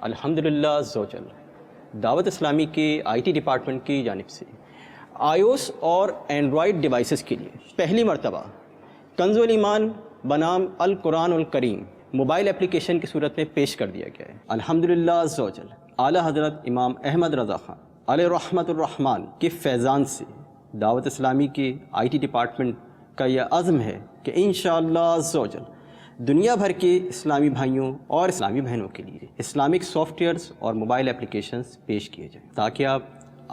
الحمدللہ عز و جل دعوت اسلامی کے IT ڈپارٹمنٹ کی جانب سے آئی او ایس اور اینڈرائڈ ڈیوائسز کے لیے پہلی مرتبہ کنز الایمان بنام القرآن الکریم موبائل اپلیکیشن کی صورت میں پیش کر دیا گیا ہے۔ الحمدللہ عز و جل اعلیٰ حضرت امام احمد رضا خان علیہ رحمت الرحمن کے فیضان سے دعوت اسلامی کے IT ڈپارٹمنٹ کا یہ عزم ہے کہ انشاءاللہ عز و جل دنیا بھر کے اسلامی بھائیوں اور اسلامی بہنوں کے لیے اسلامک سافٹ ویئرز اور موبائل اپلیکیشنز پیش کیے جائیں تاکہ آپ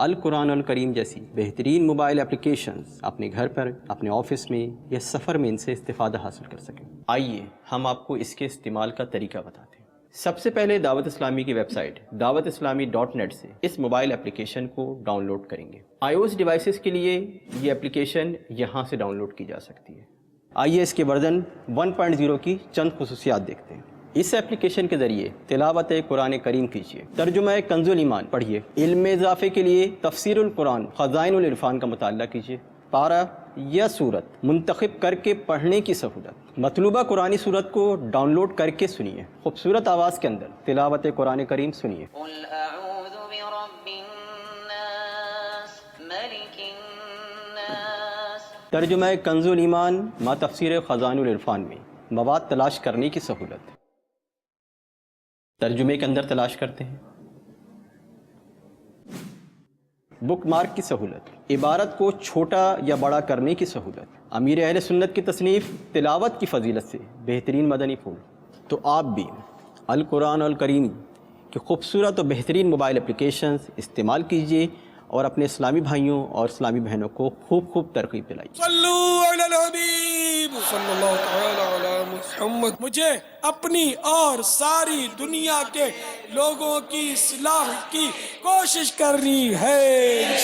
القرآن الکریم جیسی بہترین موبائل اپلیکیشنز اپنے گھر پر، اپنے آفس میں یا سفر میں ان سے استفادہ حاصل کر سکیں۔ آئیے ہم آپ کو اس کے استعمال کا طریقہ بتاتے ہیں۔ سب سے پہلے دعوت اسلامی کی ویب سائٹ dawatIslami.net سے اس موبائل اپلیکیشن کو ڈاؤن لوڈ کریں گے۔ iOS ڈیوائسز کے لیے یہ اپلیکیشن یہاں سے ڈاؤن لوڈ کی جا سکتی ہے۔ آئیے اس کے ورژن 1.0 کی چند خصوصیات دیکھتے ہیں۔ اس اپلیکیشن کے ذریعے تلاوت قرآن کریم کیجیے، ترجمہ کنز الایمان پڑھیے، علم اضافے کے لیے تفسیر القرآن، خزائن العرفان کا مطالعہ کیجیے، پارہ یا سورت منتخب کر کے پڑھنے کی سہولت، مطلوبہ قرآنی سورت کو ڈاؤن لوڈ کر کے سنیے، خوبصورت آواز کے اندر تلاوت قرآن کریم سنیے۔ قل اعوذ برب الناس ملک الناس۔ ترجمہ کنز الایمان ما تفسیر خزائن العرفان میں مواد تلاش کرنے کی سہولت، ترجمے کے اندر تلاش کرتے ہیں، بک مارک کی سہولت، عبارت کو چھوٹا یا بڑا کرنے کی سہولت، امیر اہل سنت کی تصنیف تلاوت کی فضیلت سے بہترین مدنی پھول۔ تو آپ بھی القرآن الکریم کی خوبصورت اور بہترین موبائل اپلیکیشنز استعمال کیجیے اور اپنے اسلامی بھائیوں اور اسلامی بہنوں کو خوب خوب ترغیب دلائیے۔ صلو علی الحبیب صلی اللہ تعالی علی محمد۔ مجھے اپنی اور ساری دنیا کے لوگوں کی اصلاح کی کوشش کرنی ہے۔